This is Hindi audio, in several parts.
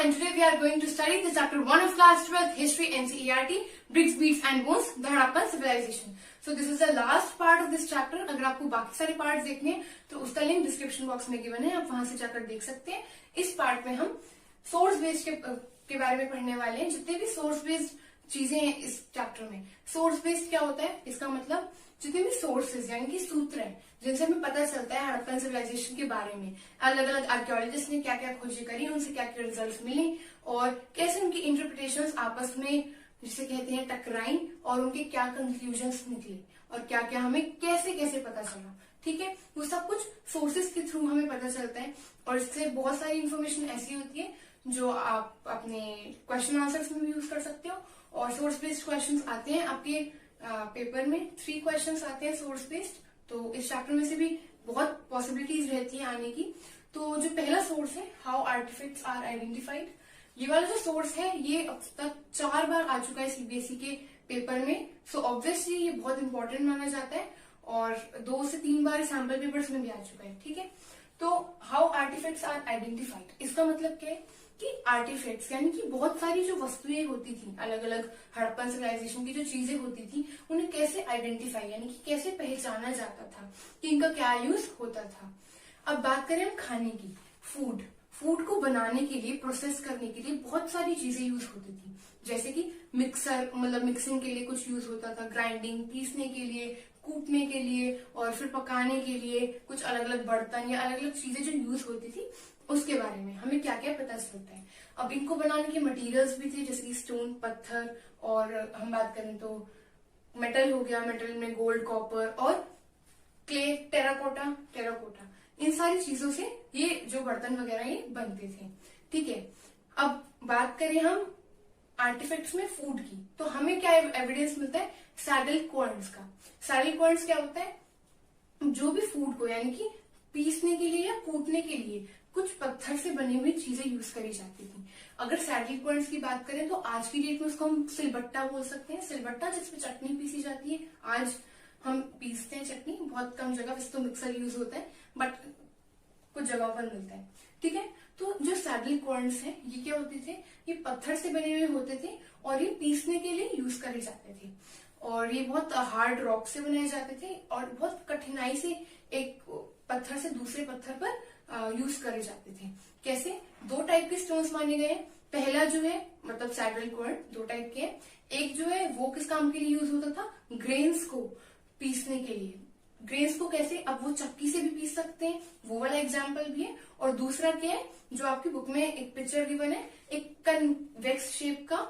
and today we are going to study the chapter 1 of class 12th history NCERT bricks, beads and bones the Harappan civilization. So this is the last part of this chapter. अगर आपको बाकी सारे पार्ट्स देखने हैं तो उसका लिंक डिस्क्रिप्शन बॉक्स में गिवन है, आप वहां से जाकर देख सकते हैं. इस पार्ट में हम सोर्स बेस्ड के बारे में पढ़ने वाले हैं. जितने भी सोर्स बेस्ड चीजें हैं इस चैप्टर में. सोर्स बेस्ड क्या होता है, इसका मतलब जितने भी सोर्सेज यानी कि सूत्र हैं जिनसे हमें पता चलता है हड़प्पन सिविलाइजेशन के बारे में, अलग अलग आर्कियोलॉजिस्ट ने क्या क्या खोजें करी, उनसे क्या क्या रिजल्ट्स मिले और कैसे उनकी इंटरप्रिटेशंस आपस में जिसे कहते हैं टकराई और उनके क्या कंक्लूजन्स निकले और क्या क्या हमें कैसे कैसे पता चला. ठीक है, वो सब कुछ सोर्सेज के थ्रू हमें पता चलता है और इससे बहुत सारी इंफॉर्मेशन ऐसी होती है जो आप अपने क्वेश्चन आंसर्स में भी यूज कर सकते हो. और सोर्स बेस्ड क्वेश्चन आते हैं आपके पेपर में 3 क्वेश्चंस आते हैं सोर्स बेस्ड. तो इस चैप्टर में से भी बहुत पॉसिबिलिटीज रहती है आने की. तो जो पहला सोर्स है हाउ आर्टिफैक्ट्स आर आइडेंटिफाइड, ये वाला जो सोर्स है ये अब तक 4 बार आ चुका है सीबीएसई के पेपर में. सो ऑब्वियसली ये बहुत इंपॉर्टेंट माना जाता है और 2 से 3 बार सैम्पल पेपर्स में भी आ चुका है. ठीक है, तो हाउ आर्टिफैक्ट्स आर आइडेंटिफाइड, इसका मतलब क्या है कि आर्टिफैक्ट्स यानी कि बहुत सारी जो वस्तुएं होती थी, अलग अलग हड़प्पन सिविलाइजेशन की जो चीजें होती थी उन्हें कैसे आइडेंटिफाई यानी कि कैसे पहचाना जाता था कि इनका क्या यूज होता था. अब बात करें हम खाने की, फूड को बनाने के लिए, प्रोसेस करने के लिए बहुत सारी चीजें यूज होती थी. जैसे कि मिक्सर, मतलब मिक्सिंग के लिए कुछ यूज होता था, ग्राइंडिंग पीसने के लिए, कूटने के लिए और फिर पकाने के लिए कुछ अलग अलग बर्तन या अलग अलग चीजें जो यूज होती थी उसके बारे में हमें क्या क्या पता चलता है. अब इनको बनाने के मटेरियल्स भी थे जैसे कि स्टोन, पत्थर, और हम बात करें तो मेटल हो गया, मेटल में गोल्ड, कॉपर और क्ले, टेराकोटा. इन सारी चीजों से ये जो बर्तन वगैरह ये बनते थे. ठीक है, अब बात करें हम आर्टिफैक्ट्स में फूड की, तो हमें क्या एविडेंस मिलता है सैडल कॉर्न्स का. सैडल कॉर्न्स क्या होता है, जो भी फूड को यानी कि पीसने के लिए या कूटने के लिए कुछ पत्थर से बनी हुई चीजें यूज करी जाती थी. अगर सैडल कॉर्न्स की बात करें तो आज की डेट में उसको हम सिलबट्टा बोल सकते हैं. सिलबट्टा जिसमें चटनी पीसी जाती है, आज हम पीसते हैं चटनी, बहुत कम जगह, वैसे तो मिक्सर यूज होता है बट कुछ जगहों पर मिलता है. ठीक है, तो जो सैडल कॉर्न्स है ये क्या होते थे, ये पत्थर से बने हुए होते थे और ये पीसने के लिए यूज करे जाते थे. और ये बहुत हार्ड रॉक से बनाए जाते थे और बहुत कठिनाई से एक पत्थर से दूसरे पत्थर पर यूज करे जाते थे. कैसे, 2 टाइप के स्टोन्स माने गए. पहला जो है मतलब सैडल कॉर्न 2 टाइप के हैं. एक जो है वो किस काम के लिए यूज होता था, ग्रेन्स को पीसने के लिए. ग्रेन्स को कैसे, अब वो चक्की से भी पीस सकते हैं, वो वाला एग्जाम्पल भी है. और दूसरा क्या है जो आपकी बुक में एक पिक्चर गिवन है, एक कन्वेक्स शेप का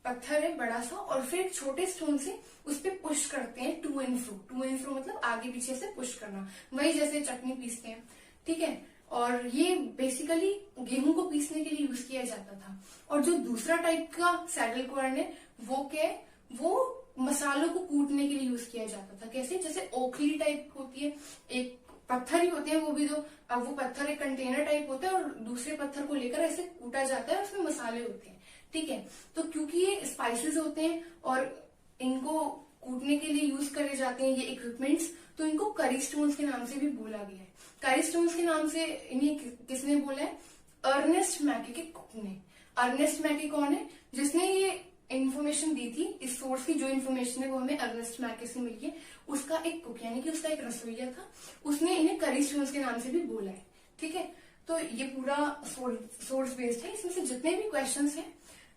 पत्थर है बड़ा सा और फिर एक छोटे स्टोन से उस पर पुश करते हैं टू एंड फ्रो मतलब आगे पीछे से पुश करना, वही जैसे चटनी पीसते हैं. ठीक है, और ये बेसिकली गेहूं को पीसने के लिए यूज किया जाता था. और जो दूसरा टाइप का सैडल कॉर्न है वो क्या है, वो मसालों को कूटने के लिए यूज किया जाता था. कैसे, जैसे ओखली टाइप होती है, एक पत्थर ही होते हैं वो भी. तो अब वो पत्थर एक कंटेनर टाइप होता है और दूसरे पत्थर को लेकर ऐसे कूटा जाता है, उसमें मसाले होते हैं. ठीक है, तो क्योंकि ये स्पाइसेस होते हैं और इनको कूटने के लिए यूज करे जाते हैं ये इक्विपमेंट्स, तो इनको करी स्टोन्स के नाम से भी बोला गया है. करी स्टोन्स के नाम से इन्हें किसने बोला है, अर्नेस्ट मैके के कुक ने. अर्नेस्ट मैके कौन है, जिसने ये इन्फॉर्मेशन दी थी, इस सोर्स की जो इन्फॉर्मेशन है वो हमें अर्नेस्ट मैके से मिली है. उसका एक कुक यानी कि उसका एक रसोइया था, उसने इन्हें करी स्टोन्स के नाम से भी बोला है. ठीक है, तो ये पूरा सोर्स बेस्ड है. इसमें से जितने भी क्वेश्चन हैं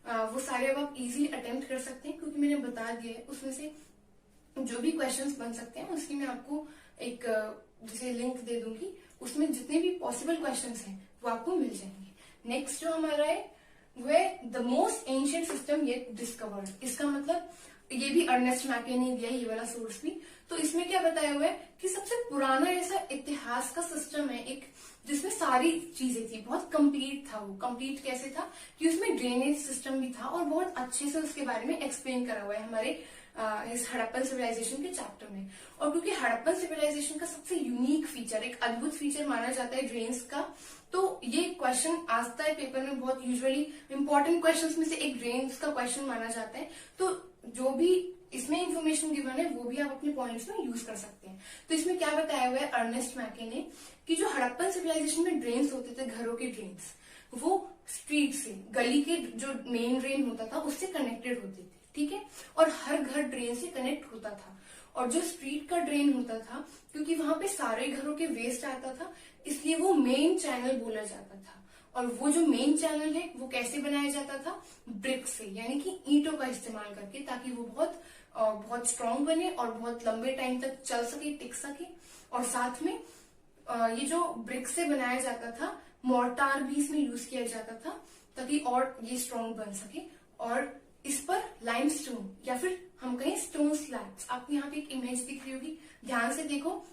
वो सारे अब आप इजीली अटेम्प्ट कर सकते हैं क्योंकि मैंने बता दिया है. उसमें से जो भी क्वेश्चंस बन सकते हैं उसकी मैं आपको एक जैसे लिंक दे दूंगी, उसमें जितने भी पॉसिबल क्वेश्चंस हैं वो आपको मिल जाएंगे. नेक्स्ट जो हमारा है वो है the most ancient system yet discovered. इसका मतलब ये भी अर्नेस्ट मैके ने दिया ये वाला सोर्स भी. तो इसमें क्या बताया हुआ है कि सबसे पुराना ऐसा इतिहास का सिस्टम है एक जिसमें सारी चीजें थी, बहुत कंप्लीट था. वो कंप्लीट कैसे था कि उसमें ड्रेनेज सिस्टम भी था और बहुत अच्छे से उसके बारे में एक्सप्लेन करा हुआ है हमारे इस हड़प्पन सिविलाइजेशन के चैप्टर में. और क्योंकि हड़प्पन सिविलाइजेशन का सबसे यूनिक फीचर, एक अद्भुत फीचर माना जाता है ड्रेन्स का, तो ये क्वेश्चन आता है पेपर में. बहुत यूजुअली इंपॉर्टेंट क्वेश्चंस में से एक ड्रेन्स का क्वेश्चन माना जाता है. तो जो भी इसमें इंफॉर्मेशन गिवन है वो भी आप अपने पॉइंट्स में यूज कर सकते हैं. तो इसमें क्या बताया हुआ है अर्नेस्ट मैके ने कि जो हड़प्पन सिविलाइजेशन में ड्रेन्स होते थे, घरों के ड्रेन्स, वो स्ट्रीट से, गली के जो मेन ड्रेन होता था उससे कनेक्टेड होती थी, ठीक है, और हर घर ड्रेन से कनेक्ट होता था। और जो स्ट्रीट का ड्रेन होता था, क्योंकि वहां पे सारे घरों के वेस्ट आता था, इसलिए वो मेन चैनल बोला जाता था। और वो जो मेन चैनल है वो कैसे बनाया जाता था, ब्रिक से, यानी कि ईंटों का इस्तेमाल करके, ताकि वो बहुत स्ट्रांग बने और बहुत लंबे टाइम तक चल सके, टिक सके। और साथ में ये जो ब्रिक से बनाया जाता था, मोर्टार भी इसमें यूज किया जाता था ताकि और ये स्ट्रांग बन सके। और इस पर लाइमस्टोन या फिर हम कहें स्टोन स्लैब्स, आपको यहाँ पे एक इमेज दिख रही होगी, ध्यान से देखो,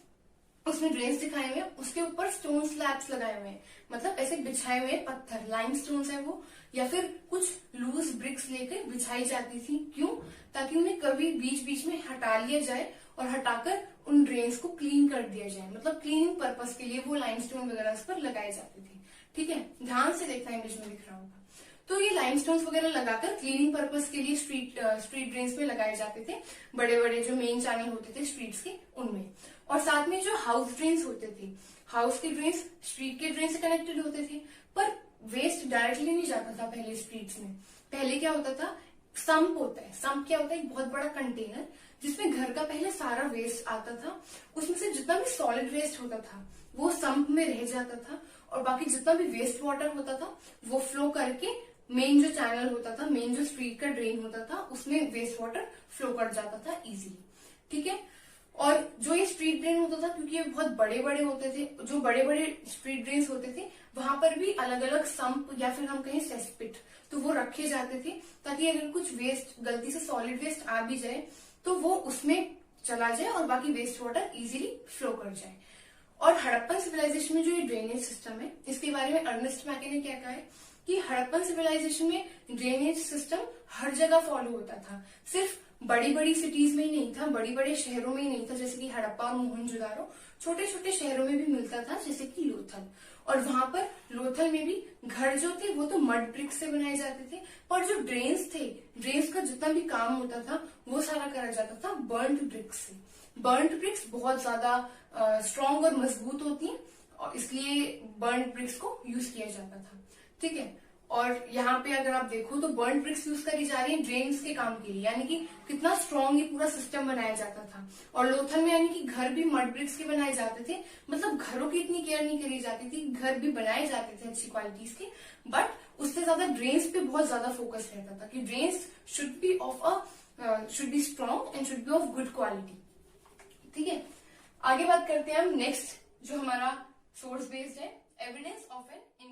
उसमें ड्रेन्स दिखाए हुए हैं, उसके ऊपर स्टोन स्लैब्स लगाए हुए हैं, मतलब ऐसे बिछाए हुए पत्थर, लाइमस्टोन्स है वो, या फिर कुछ लूज ब्रिक्स लेकर बिछाई जाती थी। क्यों? ताकि उन्हें कभी बीच बीच में हटा लिया जाए और हटाकर उन ड्रेन्स को क्लीन कर दिया जाए, मतलब क्लीनिंग पर्पस के लिए वो लाइमस्टोन वगैरह उस पर लगाई जाती थी। ठीक है, ध्यान से देखना, इमेज में दिख रहा होगा। तो ये लाइमस्टोन्स वगैरह लगाकर क्लीनिंग पर्पस के लिए स्ट्रीट ड्रेन्स में लगाए जाते थे, बड़े बड़े जो मेन चैनल होते थे स्ट्रीट्स के, उनमें। और साथ में जो हाउस ड्रेन्स होते थे, हाउस के ड्रेन्स स्ट्रीट के ड्रेन से कनेक्टेड होते थे, पर वेस्ट डायरेक्टली नहीं जाता था पहले स्ट्रीट्स में। पहले क्या होता था, सम्प होता है, सम्प क्या होता है, एक बहुत बड़ा कंटेनर जिसमें घर का पहले सारा वेस्ट आता था, उसमें से जितना भी सॉलिड वेस्ट होता था वो सम्प में रह जाता था, और बाकी जितना भी वेस्ट वाटर होता था वो फ्लो करके मेन जो चैनल होता था, मेन जो स्ट्रीट का ड्रेन होता था, उसमें वेस्ट वाटर फ्लो कर जाता था इजीली। ठीक है, और जो ये स्ट्रीट ड्रेन होता था, क्योंकि ये बहुत बड़े बड़े होते थे, जो बड़े बड़े स्ट्रीट ड्रेन होते थे वहां पर भी अलग अलग सम्प या फिर हम कहें सेस्पिट, तो वो रखे जाते थे, ताकि अगर कुछ वेस्ट गलती से सॉलिड वेस्ट आ भी जाए तो वो उसमें चला जाए और बाकी वेस्ट वाटर इजीली फ्लो कर जाए। और हड़प्पन सिविलाइजेशन में जो ये ड्रेनेज सिस्टम है, इसके बारे में अर्नेस्ट मैके ने क्या कहा है कि हड़प्पन सिविलाइजेशन में ड्रेनेज सिस्टम हर जगह फॉलो होता था, सिर्फ बड़ी बड़ी सिटीज में ही नहीं था, बड़ी बड़े शहरों में ही नहीं था, जैसे कि हड़प्पा और मोहनजोदारो, छोटे छोटे शहरों में भी मिलता था, जैसे कि लोथल। और वहां पर लोथल में भी घर जो थे वो तो मड ब्रिक्स से बनाए जाते थे, पर जो ड्रेन्स थे, ड्रेन्स का जितना भी काम होता था वो सारा करा जाता था बर्न्ड ब्रिक्स से। बर्न्ड ब्रिक्स बहुत ज्यादा स्ट्रॉन्ग और मजबूत होती हैं, और इसलिए बर्न्ड ब्रिक्स को यूज किया जाता था। ठीक है, और यहाँ पे अगर आप देखो तो बर्न ब्रिक्स यूज करी जा रही है ड्रेन्स के काम के लिए, यानी कि कितना स्ट्रॉन्ग ये पूरा सिस्टम बनाया जाता था। और लोथल में यानी कि घर भी मड ब्रिक्स के बनाए जाते थे, मतलब घरों की इतनी केयर नहीं करी जाती थी, घर भी बनाए जाते थे अच्छी क्वालिटीज के, बट उससे ज्यादा ड्रेन्स पे बहुत ज्यादा फोकस रहता था कि drains should be strong and should be of good quality. ठीक है, आगे बात करते हैं हम नेक्स्ट, जो हमारा सोर्स बेस्ड है, एविडेंस ऑफ एन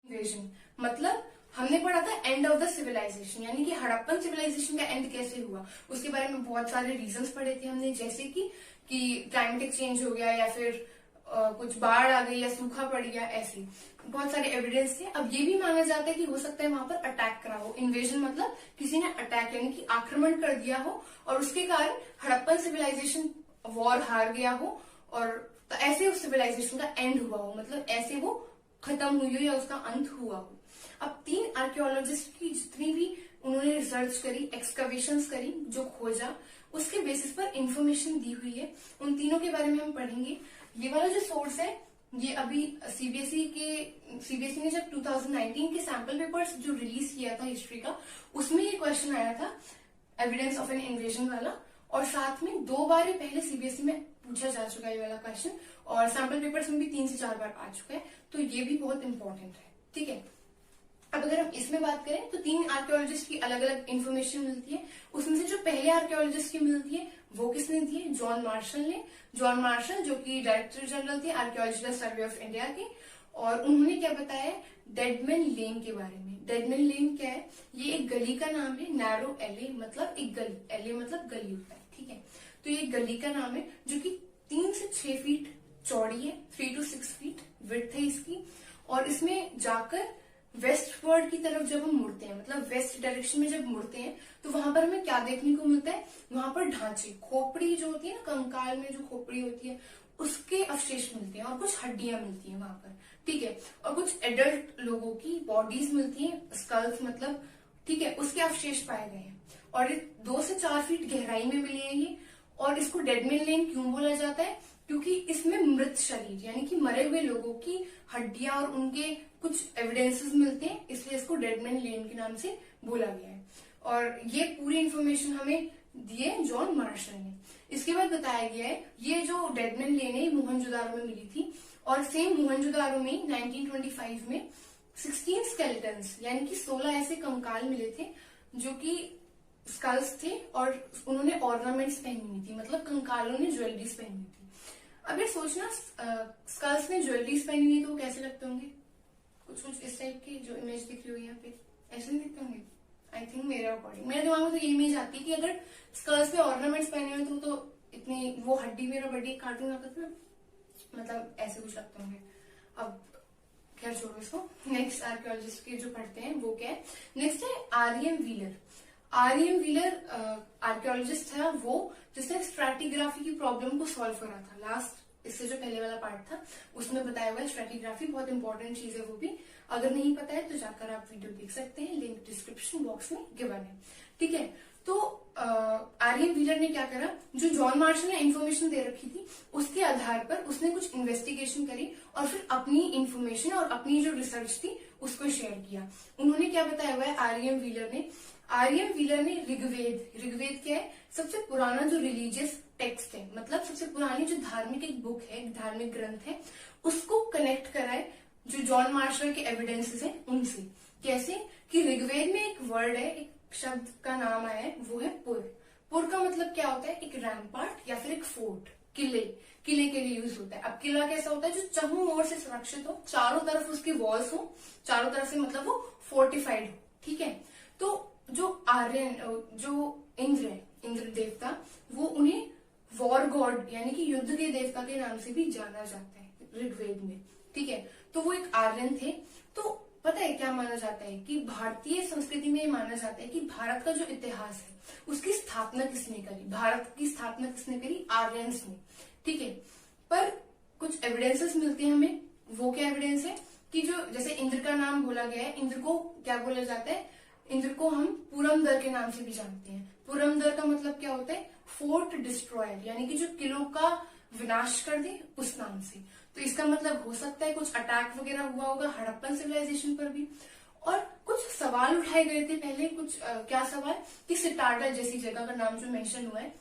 इन्वेजन। मतलब हमने पढ़ा था एंड ऑफ द सिविलाइजेशन, यानी कि हड़प्पन सिविलाइजेशन का एंड कैसे हुआ, उसके बारे में बहुत सारे रीजंस पढ़े थे हमने, जैसे कि क्लाइमेटिक चेंज हो गया, या फिर कुछ बाढ़ आ गई, या सूखा पड़ गया, ऐसे बहुत सारे एविडेंस थे। अब ये भी माना जाता है कि हो सकता है वहां पर अटैक करा हो, इन्वेजन मतलब किसी ने अटैक यानी कि आक्रमण कर दिया हो, और उसके कारण हड़प्पन सिविलाइजेशन वॉर हार गया हो, और तो ऐसे उस सिविलाइजेशन का एंड हुआ हो, मतलब ऐसे वो खत्म हुई हो या उसका अंत हुआ हो। अब 3 आर्कियोलॉजिस्ट की जितनी भी उन्होंने रिसर्च करी, एक्सकवेशंस करी, जो खोजा, उसके बेसिस पर इंफॉर्मेशन दी हुई है, उन तीनों के बारे में हम पढ़ेंगे। ये वाला जो सोर्स है, ये अभी सीबीएसई ने जब 2019 के सैंपल पेपर्स जो रिलीज किया था हिस्ट्री का, उसमें ये क्वेश्चन आया था एविडेंस ऑफ एन इन्वेजन वाला, और साथ में 2 बार पहले सीबीएसई में पूछा जा चुका है ये वाला क्वेश्चन, और सैंपल पेपर्स में भी 3 से 4 बार आ चुका है, तो ये भी बहुत इंपॉर्टेंट है। ठीक है, अब अगर हम इसमें बात करें तो 3 आर्कियोलॉजिस्ट की अलग अलग इन्फॉर्मेशन मिलती है। उसमें से जो पहले आर्कियोलॉजिस्ट की मिलती है वो किसने दी है, जॉन मार्शल ने। जॉन मार्शल जो कि डायरेक्टर जनरल थे आर्कियोलॉजिकल सर्वे ऑफ इंडिया के, और उन्होंने क्या बताया डेडमैन लेन के बारे में। डेडमैन लेन क्या है, ये एक गली का नाम है, नैरो एले मतलब एक गली, एले मतलब गली होता है। ठीक है, तो ये गली का नाम है जो कि 3 से 6 फीट चौड़ी है, 3 to 6 फीट विड्थ है इसकी, और इसमें जाकर वेस्टवर्ड की तरफ जब हम मुड़ते हैं, मतलब वेस्ट डायरेक्शन में जब मुड़ते हैं, तो वहां पर हमें क्या देखने को मिलता है, वहां पर ढांचे, खोपड़ी जो होती है ना, कंकाल में जो खोपड़ी होती है उसके अवशेष मिलते हैं, और कुछ हड्डियां मिलती हैं वहां पर। ठीक है, और कुछ एडल्ट लोगों की बॉडीज मिलती हैं, स्कल्स मतलब, ठीक है, उसके अवशेष पाए गए हैं, और 2 से 4 फीट गहराई में मिली है ये। और इसको डेडमैन लेन क्यों बोला जाता है, क्योंकि इसमें मृत शरीर यानी कि मरे हुए लोगों की हड्डियां और उनके कुछ एविडेंसेस मिलते हैं, इसलिए इसको डेडमैन लेन के नाम से बोला गया है। और ये पूरी इंफॉर्मेशन हमें दिए जॉन मार्शल ने। इसके बाद बताया गया है ये जो डेडमैन लेन है मोहनजोदारो में मिली थी, और सेम मोहनजोदारो में 1925 में 16 स्केलेटन्स यानी कि 16 ऐसे कंकाल मिले थे जो कि स्कल्स थे और उन्होंने ऑर्नामेंट्स पहनी हुई थी, मतलब कंकालों ने ज्वेलरीज पहनी हुई थी। अब ये सोचना स्कल्स ने ज्वेलरीज पहनी हुई तो वो कैसे लगते होंगे, कुछ कुछ इस टाइप की जो इमेज दिख रही हो यहाँ पे, ऐसे नहीं दिखते होंगे। आई थिंक मेरे अकॉर्डिंग मेरे दिमाग में तो ये इमेज आती है कि अगर स्कल्स पे ऑर्नामेंट्स पहने हुए तो इतनी वो हड्डी मेरा बड़ी कार्टून आता था, मतलब ऐसे कुछ लगते होंगे। अब खैर छोड़ो इसको, नेक्स्ट आर्कियोलॉजिस्ट के जो पढ़ते हैं वो क्या है। नेक्स्ट है RM. Wheeler. RM. Wheeler archaeologist था वो जिसने स्ट्रैटिग्राफी की प्रॉब्लम को सॉल्व करा था। लास्ट इससे जो पहले वाला पार्ट था उसमें बताया हुआ है स्ट्रैटिग्राफी बहुत इंपॉर्टेंट चीज है वो भी, अगर नहीं पता है तो जाकर आप वीडियो देख सकते हैं, लिंक डिस्क्रिप्शन बॉक्स में गिवन है। ठीक है, तो आर.एम. व्हीलर ने क्या करा, जो जॉन मार्शल ने इन्फॉर्मेशन दे रखी थी उसके आधार पर उसने कुछ इन्वेस्टिगेशन करी और फिर अपनी इन्फॉर्मेशन और अपनी जो रिसर्च थी उसको शेयर किया। उन्होंने क्या बताया हुआ है आर.एम. व्हीलर ने, आर.एम. व्हीलर ने ऋग्वेद क्या है, सबसे पुराना जो रिलीजियस टेक्स्ट है, मतलब सबसे पुरानी जो धार्मिक एक बुक है, धार्मिक ग्रंथ है, उसको कनेक्ट कराए जो जॉन मार्शल के एविडेंसेस हैं उनसे। कैसे कि ऋग्वेद में एक वर्ड है, एक शब्द का नाम आया है, वो है पुर। पुर का मतलब क्या होता है, एक रैम्पार्ट या फिर एक फोर्ट, किले के लिए यूज होता है। अब किला कैसा होता है, जो चारों ओर से सुरक्षित हो, चारों तरफ उसके वॉल्स हो, चारों तरफ से मतलब वो फोर्टिफाइड हो। ठीक है, तो जो आर्यन जो इंद्र है, इंद्र देवता, वो उन्हें वॉर गॉड यानी कि युद्ध के देवता के नाम से भी जाना जाता है ऋग्वेद में। ठीक है, तो वो एक आर्यन थे। तो पता है क्या माना जाता है कि भारतीय संस्कृति में ये माना जाता है कि भारत का जो इतिहास है उसकी स्थापना किसने करी, भारत की स्थापना किसने करी, आर्यंस ने। ठीक है, पर कुछ एविडेंसेस मिलते हैं हमें। वो क्या एविडेंस है कि जो जैसे इंद्र का नाम बोला गया है, इंद्र को क्या बोला जाता है, इंद्र को हम पुरमदर के नाम से भी जानते हैं। पुरमदर का मतलब क्या होता है, फोर्ट डिस्ट्रॉयर, यानी कि जो किलों का विनाश कर दे उस नाम से। तो इसका मतलब हो सकता है कुछ अटैक वगैरह हुआ होगा हड़प्पन सिविलाइजेशन पर भी। और कुछ सवाल उठाए गए थे पहले, कुछ क्या सवाल कि सिटाडा जैसी जगह का नाम जो मेंशन हुआ है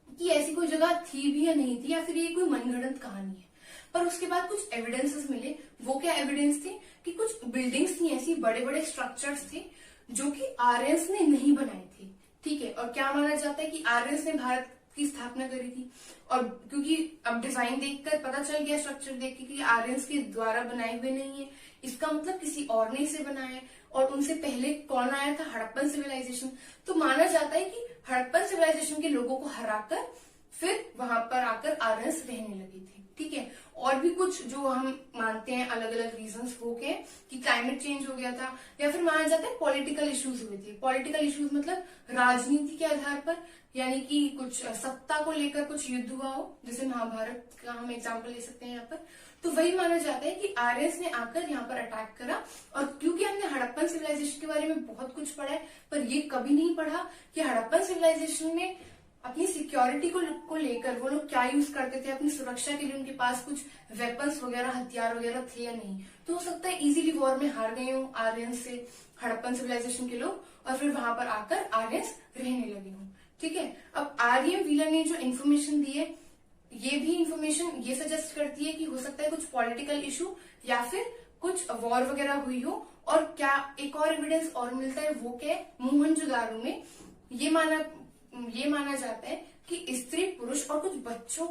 कि ऐसी कोई जगह थी भी या नहीं थी, या फिर ये कोई मनगढ़ंत कहानी है। पर उसके बाद कुछ एविडेंसेस मिले। वो क्या एविडेंस थे कि कुछ बिल्डिंग्स थी, ऐसी बड़े बड़े स्ट्रक्चर्स थे जो कि आर्यंस ने नहीं बनाए थे। ठीक है, और क्या माना जाता है कि आर्यंस ने भारत की स्थापना करी थी। और क्योंकि अब डिजाइन देखकर पता चल गया, स्ट्रक्चर देख के कि आर्यंस के द्वारा बनाए हुए नहीं है, इसका मतलब किसी और ने इसे बनाया है। और उनसे पहले कौन आया था, हड़प्पन सिविलाइजेशन। तो माना जाता है कि हड़प्पन सिविलाइजेशन के लोगों को हराकर फिर वहां पर आकर आर्यंस रहने लगे थे। ठीक है, और भी कुछ जो हम मानते हैं अलग अलग रीजंस, वो क्या कि क्लाइमेट चेंज हो गया था, या फिर माना जाता है पॉलिटिकल इश्यूज हुए थे। पॉलिटिकल इश्यूज मतलब राजनीति के आधार पर, यानी कि कुछ सत्ता को लेकर कुछ युद्ध हुआ हो, जैसे महाभारत का हम एग्जाम्पल ले सकते हैं यहाँ पर। तो वही माना जाता है कि आर्यंस ने आकर यहाँ पर अटैक करा। और क्योंकि हमने हड़प्पन सिविलाइजेशन के बारे में बहुत कुछ पढ़ा है, पर ये कभी नहीं पढ़ा कि हड़प्पन सिविलाइजेशन में अपनी सिक्योरिटी को लेकर वो लोग क्या यूज करते थे, अपनी सुरक्षा के लिए उनके पास कुछ वेपन्स वगैरह, हथियार वगैरह थे या नहीं। तो हो सकता है इजीली वॉर में हार गए हों आर्यंस से हड़प्पन सिविलाइजेशन के लोग, और फिर वहां पर आकर आर्यंस रहने लगे हों। ठीक है, अब आर.एम. व्हीलर ने जो इन्फॉर्मेशन दी है, ये भी इन्फॉर्मेशन ये सजेस्ट करती है कि हो सकता है कुछ पॉलिटिकल इशू या फिर कुछ वॉर वगैरह हुई हो। और क्या एक और एविडेंस और मिलता है, वो क्या है, मोहनजोदारो में ये माना जाता है कि स्त्री, पुरुष और कुछ बच्चों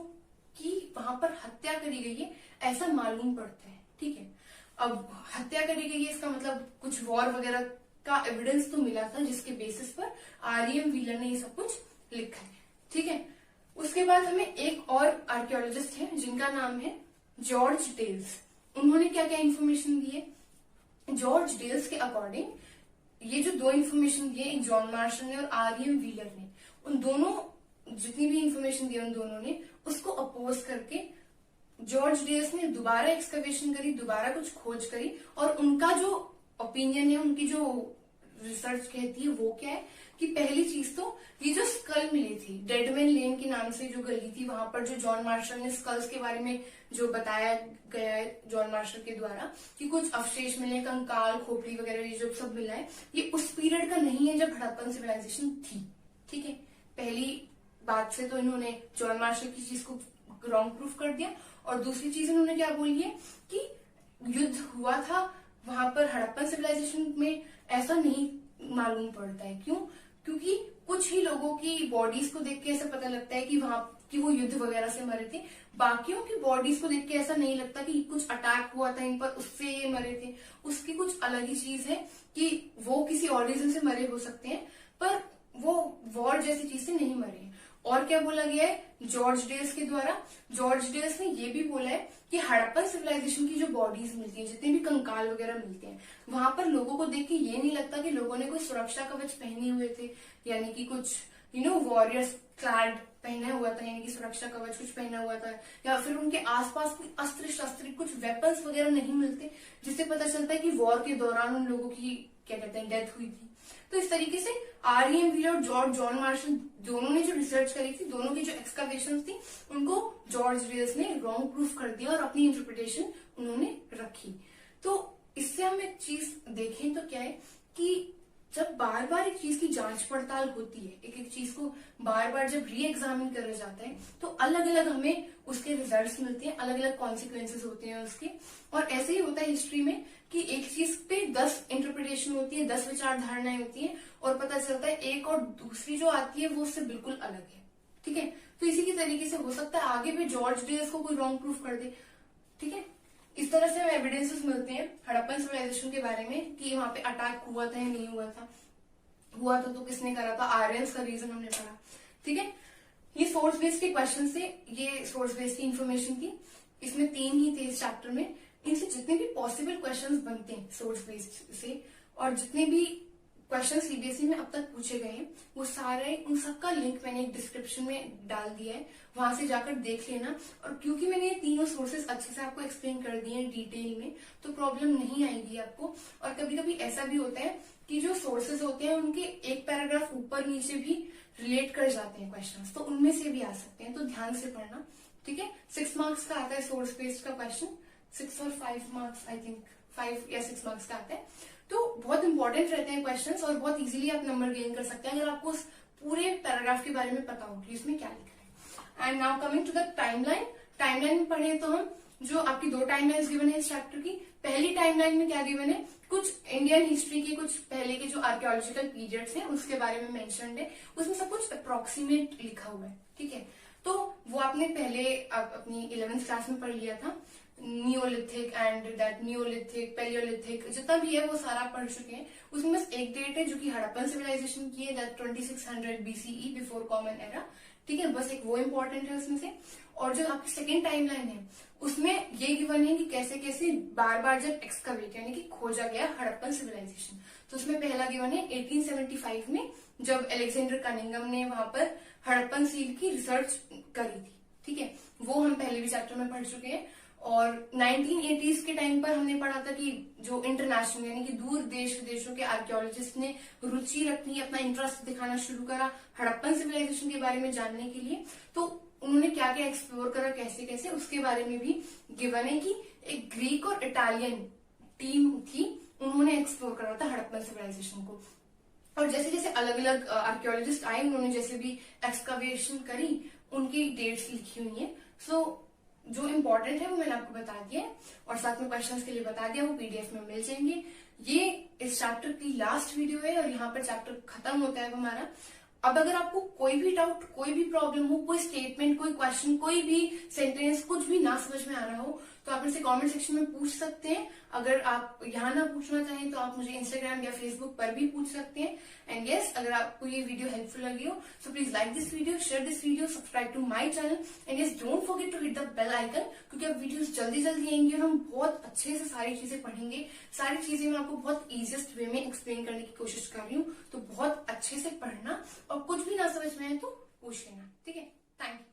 की वहां पर हत्या करी गई है, ऐसा मालूम पड़ता है। ठीक है, अब हत्या करी गई है इसका मतलब कुछ वॉर वगैरह का एविडेंस तो मिला था, जिसके बेसिस पर आर.एम. व्हीलर ने ये सब कुछ लिखा है। ठीक है, उसके बाद हमें एक और आर्कियोलॉजिस्ट है जिनका नाम है जॉर्ज डेल्स। उन्होंने क्या क्या इन्फॉर्मेशन दी है, जॉर्ज डेल्स के अकॉर्डिंग ये जो दो इन्फॉर्मेशन दी है, एक जॉन मार्शल ने और आर.एम. व्हीलर ने, उन दोनों जितनी भी इंफॉर्मेशन दी उन दोनों ने उसको अपोज करके जॉर्ज डेल्स ने दोबारा एक्सकवेशन करी, दोबारा कुछ खोज करी। और उनका जो ओपिनियन है, उनकी जो रिसर्च कहती है वो क्या है कि पहली चीज तो ये जो स्कल मिली थी डेडमैन लेन के नाम से जो गली थी, वहां पर जो जॉन मार्शल ने स्कल्स के बारे में जो बताया गया है जॉन मार्शल के द्वारा कि कुछ अवशेष मिले, कंकाल, खोपड़ी वगैरह ये जो सब मिला है, ये उस पीरियड का नहीं है जब हड़प्पन सिविलाइजेशन थी। ठीक है, पहली बात से तो इन्होंने जॉन मार्शल की चीज को रॉन्ग प्रूफ कर दिया। और दूसरी चीज इन्होंने क्या बोली है कि युद्ध हुआ था वहां पर हड़प्पन सिविलाइजेशन में, ऐसा नहीं मालूम पड़ता है। क्यों? क्योंकि कुछ ही लोगों की बॉडीज को देख के ऐसा पता लगता है कि वहां कि वो युद्ध वगैरह से मरे थे। बाकियों की बॉडीज को देख के ऐसा नहीं लगता कि कुछ अटैक हुआ था इन पर, उससे ये मरे थे। उसकी कुछ अलग ही चीज है कि वो किसी और रीजन से मरे हो सकते हैं, पर वो वॉर जैसी चीज से नहीं मरे। और क्या बोला गया है जॉर्ज डेल्स के द्वारा? जॉर्ज डेल्स ने ये भी बोला है कि हड़प्पन सिविलाइजेशन की जो बॉडीज मिलती है, जितने भी कंकाल वगैरह मिलते हैं, वहां पर लोगों को देख के ये नहीं लगता कि लोगों ने कोई सुरक्षा कवच पहने हुए थे, यानी कि कुछ वॉरियर्स क्लैड पहना हुआ था, यानी कि सुरक्षा कवच कुछ पहना हुआ था, या फिर उनके आसपास कोई अस्त्र शस्त्र कुछ वेपन्स वगैरह नहीं मिलते, जिससे पता चलता है कि वॉर के दौरान उन लोगों की क्या कहते हैं डेथ हुई थी। तो इस तरीके से आर.ई.एम. व्हीलर और जॉन मार्शल दोनों ने जो रिसर्च करी थी, दोनों की जो एक्सकवेशन थी, उनको जॉर्ज डेल्स ने रॉन्ग प्रूफ कर दिया और अपनी इंटरप्रिटेशन उन्होंने रखी। तो इससे हम एक चीज देखें तो क्या है कि जब बार बार एक चीज की जांच पड़ताल होती है, एक एक चीज को बार बार जब री एग्जामिन करा जाता है, तो अलग अलग हमें उसके रिजल्ट्स मिलते हैं, अलग अलग कॉन्सिक्वेंसेस होते हैं उसके। और ऐसे ही होता है हिस्ट्री में कि एक चीज पे 10 इंटरप्रिटेशन होती है, 10 विचार धारणाएं होती है, और पता चलता है एक और दूसरी जो आती है वो उससे बिल्कुल अलग है। ठीक है, तो इसी की तरीके से हो सकता है आगे भी जॉर्ज डेल्स को कोई रॉन्ग प्रूफ कर दे। ठीक है, इस तरह से हमें एविडेंसेस मिलते हैं हड़प्पन सिविलाइजेशन के बारे में कि वहां पे अटैक हुआ था या नहीं हुआ था, हुआ था तो किसने करा था, आर्यंस का रीजन हमने पढ़ा। ठीक है, ये सोर्स बेस्ड के क्वेश्चन से, ये सोर्स बेस्ड की इन्फॉर्मेशन थी। इसमें 3 ही थे इस चैप्टर में। इनसे जितने भी पॉसिबल क्वेश्चंस बनते हैं सोर्स बेस्ड से, और जितने भी क्वेश्चन सीबीएसई में अब तक पूछे गए हैं, वो सारे उन सबका लिंक मैंने एक डिस्क्रिप्शन में डाल दिया है, वहां से जाकर देख लेना। और क्योंकि मैंने ये तीनों सोर्सेस अच्छे से आपको एक्सप्लेन कर दिए हैं डिटेल में, तो प्रॉब्लम नहीं आएगी आपको। और कभी कभी ऐसा भी होता है कि जो सोर्सेज होते हैं उनके एक पैराग्राफ ऊपर नीचे भी रिलेट कर जाते हैं क्वेश्चंस, तो उनमें से भी आ सकते हैं, तो ध्यान से पढ़ना। ठीक है, 6 मार्क्स का आता है सोर्स बेस्ड का क्वेश्चन, 6 और 5 मार्क्स, आई थिंक 5 या 6 मार्क्स का आता है। तो बहुत इंपॉर्टेंट रहते हैं क्वेश्चंस, और बहुत इजीली आप नंबर गेन कर सकते हैं अगर आपको उस पूरे पैराग्राफ के बारे में पता हो कि इसमें क्या लिखा है। And now coming to the timeline. Timeline में पढ़े तो हम जो आपकी 2 टाइमलाइंस गिवन है इस चैप्टर की। पहली टाइमलाइन में क्या गिवन है, कुछ इंडियन हिस्ट्री के कुछ पहले के जो आर्कियोलॉजिकल पीरियड्स हैं उसके बारे में मेंशन्ड है, उसमें सब कुछ अप्रोक्सीमेट लिखा हुआ है। ठीक है, तो वो आपने पहले अपनी 11th क्लास में पढ़ लिया था। Neolithic and that Neolithic, Palaeolithic, जितना भी है वो सारा पढ़ चुके हैं। उसमें बस एक डेट है जो कि हड़प्पन सिविलाइजेशन की है, that 2600 BCE, before common era. ठीक है, बस एक वो इम्पोर्टेंट है उसमें से। और जो आपकी सेकेंड टाइमलाइन है उसमें ये गिवन है कि कैसे कैसे बार बार जब एक्सकवेट यानी कि खोजा गया हड़प्पन सिविलाइजेशन। तो उसमें पहला गिवन है 1875 में, जब अलेक्जेंडर कनिंघम ने वहां पर हड़प्पन सील की रिसर्च करी थी। ठीक है, वो हम पहले भी चैप्टर में पढ़ चुके हैं। और 1980s के टाइम पर हमने पढ़ा था कि जो इंटरनेशनल यानी कि दूर देश विदेशों के आर्कियोलॉजिस्ट ने रुचि रखनी, अपना इंटरेस्ट दिखाना शुरू करा हड़प्पन सिविलाइजेशन के बारे में जानने के लिए। तो उन्होंने क्या क्या एक्सप्लोर करा, कैसे कैसे, उसके बारे में भी गिवन है कि एक ग्रीक और इटालियन टीम थी, उन्होंने एक्सप्लोर करा था हड़प्पन सिविलाइजेशन को। और जैसे जैसे अलग अलग आर्कियोलॉजिस्ट आए, उन्होंने जैसे भी एक्सकवेशन करी, उनकी डेट्स लिखी हुई है। सो जो इम्पोर्टेंट है वो मैंने आपको बता दिया है, और साथ में क्वेश्चंस के लिए बता दिया, वो पीडीएफ में मिल जाएंगे। ये इस चैप्टर की लास्ट वीडियो है, और यहाँ पर चैप्टर खत्म होता है हमारा। अब अगर आपको कोई भी डाउट, कोई भी प्रॉब्लम हो, कोई स्टेटमेंट, कोई क्वेश्चन, कोई भी सेंटेंस, कुछ भी ना समझ में आ रहा हो, तो आप मुझसे कमेंट सेक्शन में पूछ सकते हैं। अगर आप यहाँ ना पूछना चाहें तो आप मुझे इंस्टाग्राम या फेसबुक पर भी पूछ सकते हैं। एंड यस, अगर आपको ये वीडियो हेल्पफुल लगी हो, so please like this video, share this video, subscribe to my channel, and yes don't forget to hit the bell icon, क्योंकि अब वीडियोस जल्दी जल्दी आएंगी और हम बहुत अच्छे से सारी चीजें पढ़ेंगे। सारी चीजें मैं आपको बहुत इजीएस्ट वे में एक्सप्लेन करने की कोशिश कर रही हूँ, तो बहुत अच्छे से पढ़ना, और कुछ भी ना समझ में आए तो पूछ लेना। ठीक है, थैंक यू।